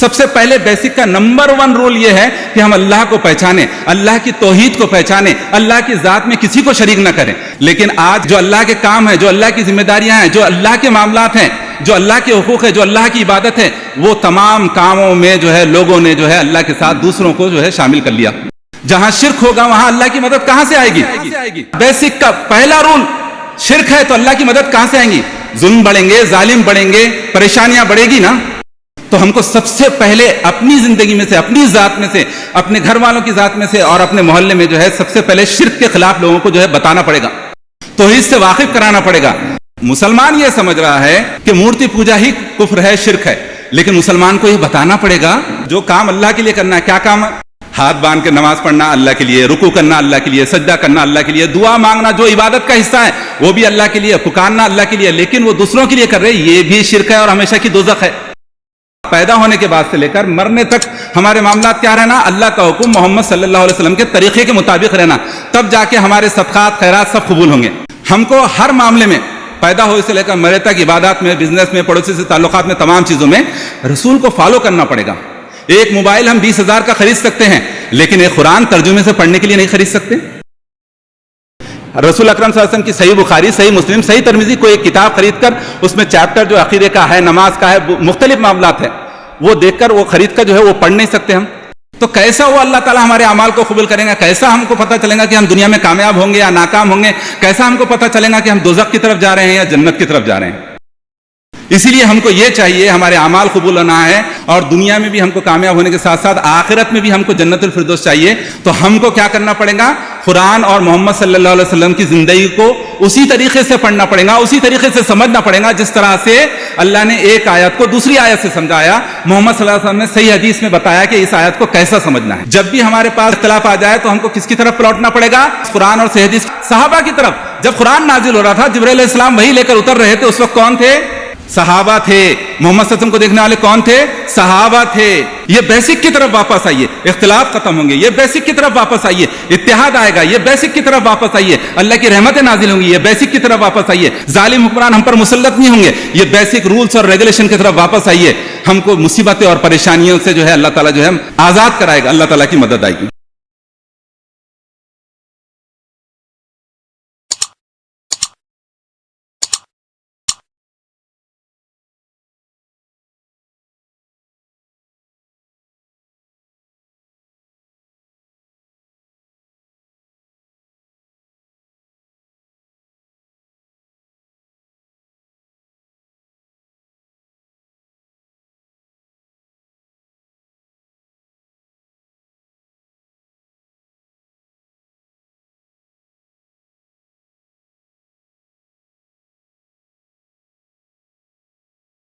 سب سے پہلے بیسک کا نمبر 1 رول یہ ہے کہ ہم اللہ کو پہچانیں، اللہ کی توحید کو پہچانیں، اللہ کی ذات میں کسی کو شریک نہ کریں۔ لیکن آج جو اللہ کے کام ہیں، جو اللہ کی ذمہ داریاں ہیں، جو اللہ کے معاملات ہیں، جو اللہ کے حقوق ہے، جو اللہ کی عبادت ہے، وہ تمام کاموں میں جو ہے لوگوں نے جو ہے اللہ کے ساتھ دوسروں کو جو ہے شامل کر لیا۔ جہاں شرک ہوگا وہاں اللہ کی مدد کہاں سے آئے گی؟ بیسک کا پہلا رول شرک ہے تو اللہ کی مدد کہاں سے آئیں گی؟ ظلم بڑھیں گے، ظالم بڑھیں گے، پریشانیاں بڑھے گی نا۔ تو ہم کو سب سے پہلے اپنی زندگی میں سے، اپنی ذات میں سے، اپنے گھر والوں کی ذات میں سے اور اپنے محلے میں جو ہے سب سے پہلے شرک کے خلاف لوگوں کو جو ہے بتانا پڑے گا، توحید سے واقف کرانا پڑے گا۔ مسلمان یہ سمجھ رہا ہے کہ مورتی پوجا ہی کفر ہے، شرک ہے، لیکن مسلمان کو یہ بتانا پڑے گا جو کام اللہ کے لیے کرنا ہے۔ کیا کام ہے؟ ہاتھ باندھ کے نماز پڑھنا اللہ کے لیے، رکوع کرنا اللہ کے لیے، سجدہ کرنا اللہ کے لیے، دعا مانگنا جو عبادت کا حصہ ہے وہ بھی اللہ کے لیے، پکارنا اللہ کے لیے، لیکن وہ دوسروں کے لیے کر رہے، یہ بھی شرک ہے اور ہمیشہ کی دوزخ ہے۔ پیدا ہونے کے بعد سے لے کر مرنے تک ہمارے معاملات کیا رہنا؟ اللہ کا حکم، محمد صلی اللہ علیہ وسلم کے طریقے کے مطابق رہنا، تب جا کے ہمارے صدقات خیرات سب قبول ہوں گے۔ ہم کو ہر معاملے میں پیدا ہونے سے لے کر مرے تک، عبادات میں، بزنس میں، پڑوسی سے تعلقات میں، تمام چیزوں میں رسول کو فالو کرنا پڑے گا۔ ایک موبائل ہم 20,000 کا خرید سکتے ہیں، لیکن ایک قرآن ترجمے سے پڑھنے کے لیے نہیں خرید سکتے۔ رسول اکرم صلی اللہ علیہ وسلم کی صحیح بخاری، صحیح مسلم، صحیح ترمذی کو ایک کتاب خرید کر اس میں چیپٹر جو عقیدے کا ہے، نماز کا ہے، مختلف معاملات ہیں، وہ دیکھ کر وہ خرید کر جو ہے وہ پڑھ نہیں سکتے ہم۔ تو کیسا وہ اللہ تعالیٰ ہمارے اعمال کو قبول کریں گا؟ کیسا ہم کو پتہ چلے گا کہ ہم دنیا میں کامیاب ہوں گے یا ناکام ہوں گے؟ کیسا ہم کو پتہ چلے گا کہ ہم دوزخ کی طرف جا رہے ہیں یا جنت کی طرف جا رہے ہیں؟ اسی لیے ہم کو یہ چاہیے، ہمارے اعمال قبول ہونا ہے اور دنیا میں بھی ہم کو کامیاب ہونے کے ساتھ ساتھ آخرت میں بھی ہم کو جنت الفردوس چاہیے۔ تو ہم کو کیا کرنا پڑے گا؟ قرآن اور محمد صلی اللہ علیہ وسلم کی زندگی کو اسی طریقے سے پڑھنا پڑے گا، اسی طریقے سے سمجھنا پڑے گا جس طرح سے اللہ نے ایک آیت کو دوسری آیت سے سمجھایا، محمد صلی اللہ علیہ وسلم نے صحیح حدیث میں بتایا کہ اس آیت کو کیسا سمجھنا ہے۔ جب بھی ہمارے پاس اختلاف آ جائے تو ہم کو کس کی طرف پلٹنا پڑے گا؟ قرآن اور صحیح حدیث، صحابہ کی طرف۔ جب قرآن نازل ہو رہا تھا، جبرائیل علیہ السلام وہی لے کر اتر رہے تھے، اس وقت کون تھے؟ صحابہ تھے۔ محمد صلی اللہ علیہ وسلم کو دیکھنے والے کون تھے؟ صحابہ تھے۔ یہ بیسک کی طرف واپس آئیے، اختلاف ختم ہوں گے، یہ بیسک کی طرف واپس آئیے، اتحاد آئے گا، یہ بیسک کی طرف واپس آئیے، اللہ کی رحمتیں نازل ہوں گی، یہ بیسک کی طرف واپس آئیے، ظالم حکمران ہم پر مسلط نہیں ہوں گے، یہ بیسک رولز اور ریگولیشن کی طرف واپس آئیے۔ ہم کو مصیبتیں اور پریشانیوں سے جو ہے اللہ تعالیٰ جو ہے آزاد کرائے گا، اللہ تعالیٰ کی مدد آئے گی۔